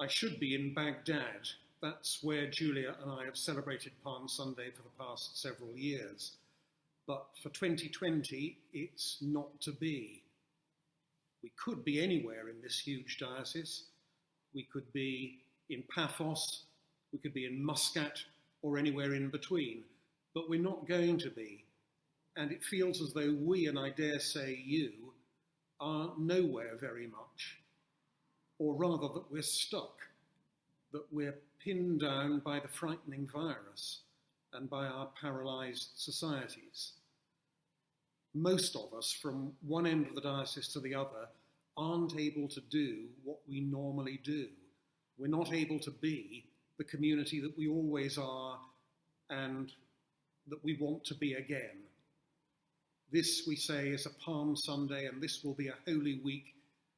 I should be in Baghdad. That's where Julia and I have celebrated Palm Sunday for the past several years. But for 2020, it's not to be. We could be anywhere in this huge diocese. We could be in Paphos, we could be in Muscat, or anywhere in between. But we're not going to be. And it feels as though we, and I dare say you, are nowhere very much. Or rather that we're stuck, that we're pinned down by the frightening virus and by our paralysed societies. Most of us, from one end of the diocese to the other, aren't able to do what we normally do. We're not able to be the community that we always are and that we want to be again. This, we say, is a Palm Sunday, and this will be a Holy Week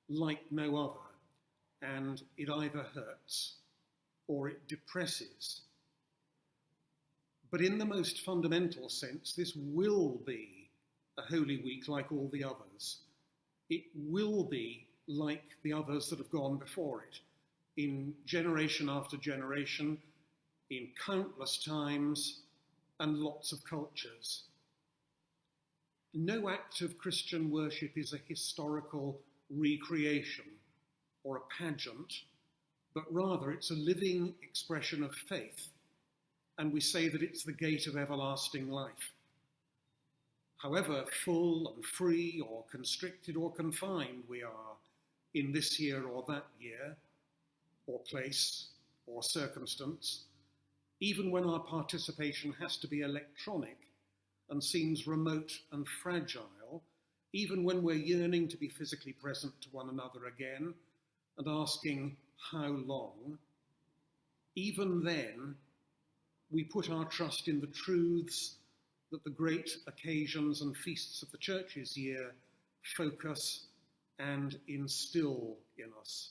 like no other, and it either hurts or it depresses. But in the most fundamental sense, this will be a Holy Week like all the others. It will be like the others that have gone before it, in generation after generation, in countless times and lots of cultures. No act of Christian worship is a historical recreation or a pageant, but rather it's a living expression of faith, and we say that it's the gate of everlasting life. However full and free or constricted or confined we are in this year or that year, or place or circumstance, even when our participation has to be electronic and seems remote and fragile, even when we're yearning to be physically present to one another again and asking how long, even then we put our trust in the truths that the great occasions and feasts of the Church's year focus and instill in us.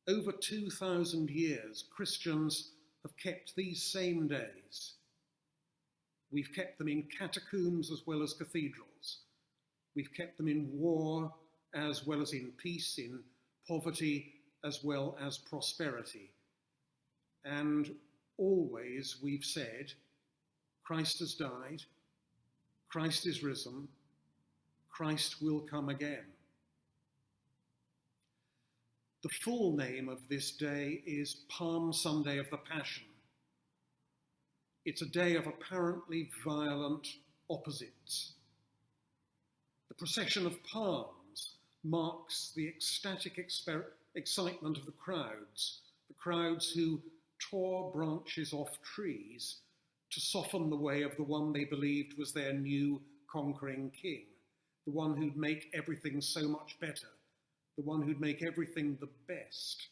Over 2,000 years, Christians have kept these same days. We've kept them in catacombs as well as cathedrals. We've kept them in war as well as in peace, in poverty as well as prosperity. And always we've said, Christ has died, Christ is risen, Christ will come again. The full name of this day is Palm Sunday of the Passion. It's a day of apparently violent opposites. The procession of palms marks the ecstatic excitement of the crowds who tore branches off trees to soften the way of the one they believed was their new conquering king, the one who'd make everything so much better, the one who'd make everything the best.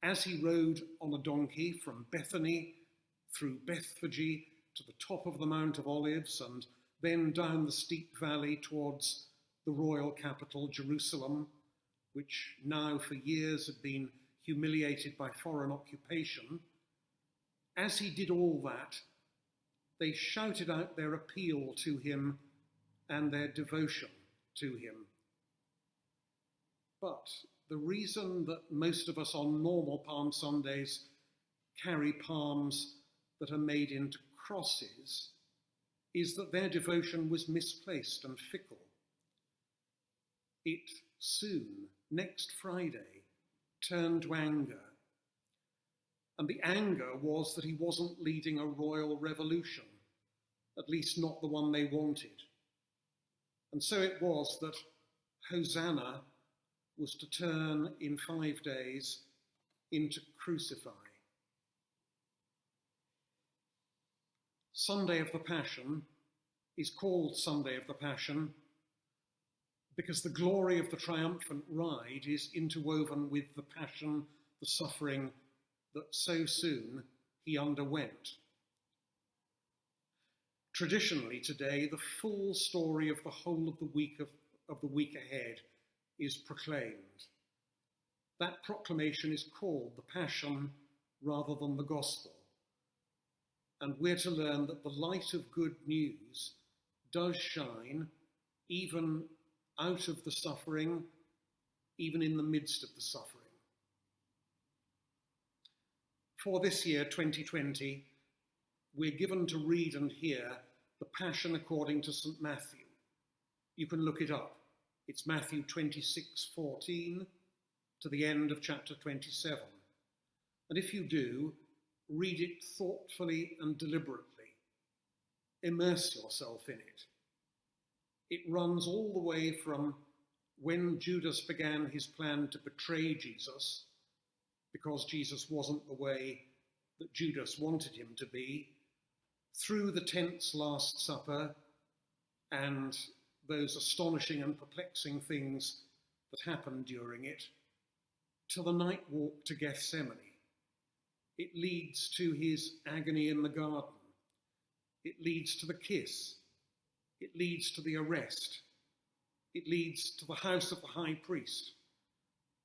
As he rode on a donkey from Bethany through Bethphage to the top of the Mount of Olives and then down the steep valley towards the royal capital, Jerusalem, which now for years had been humiliated by foreign occupation, as he did all that, they shouted out their appeal to him and their devotion to him. But the reason that most of us on normal Palm Sundays carry palms that are made into crosses is that their devotion was misplaced and fickle. It soon, next Friday, turned to anger. And the anger was that he wasn't leading a royal revolution, at least not the one they wanted. And so it was that Hosanna was to turn in 5 days into crucify. Sunday of the Passion is called Sunday of the Passion because the glory of the triumphant ride is interwoven with the passion, the suffering that so soon he underwent. Traditionally today, the full story of the whole of the week ahead is proclaimed. That proclamation is called the Passion rather than the Gospel. And we're to learn that the light of good news does shine even out of the suffering, even in the midst of the suffering. For this year, 2020, we're given to read and hear the Passion according to St. Matthew. You can look it up. It's Matthew 26:14 to the end of chapter 27. And if you do, read it thoughtfully and deliberately. Immerse yourself in it. It runs all the way from when Judas began his plan to betray Jesus, because Jesus wasn't the way that Judas wanted him to be, through the tense Last Supper and those astonishing and perplexing things that happened during it, to the night walk to Gethsemane. It leads to his agony in the garden. It leads to the kiss. It leads to the arrest. It leads to the house of the high priest.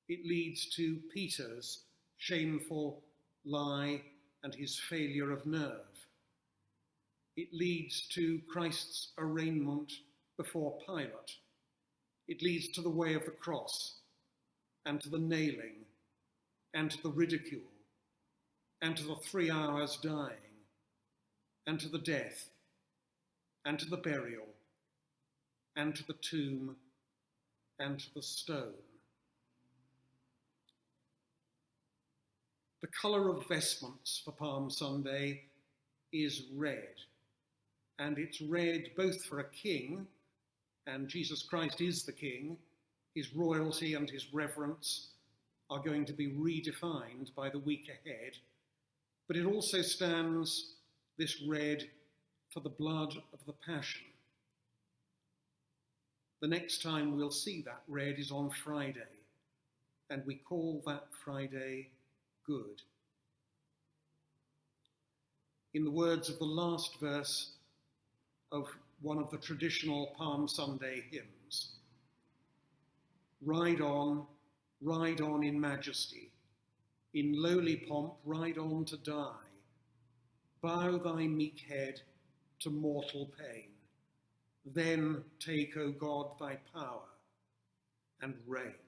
It leads to Peter's shameful lie and his failure of nerve. It leads to Christ's arraignment before Pilate. It leads to the way of the cross, and to the nailing, and to the ridicule, and to the 3 hours dying, and to the death, and to the burial, and to the tomb, and to the stone. The colour of vestments for Palm Sunday is red, and it's red both for a king, and Jesus Christ is the king. His royalty and his reverence are going to be redefined by the week ahead, but it also stands, this red, for the blood of the Passion. The next time we'll see that red is on Friday, and we call that Friday Good. In the words of the last verse of one of the traditional Palm Sunday hymns, ride on in majesty, in lowly pomp ride on to die, bow thy meek head to mortal pain, then take, O God, thy power and reign.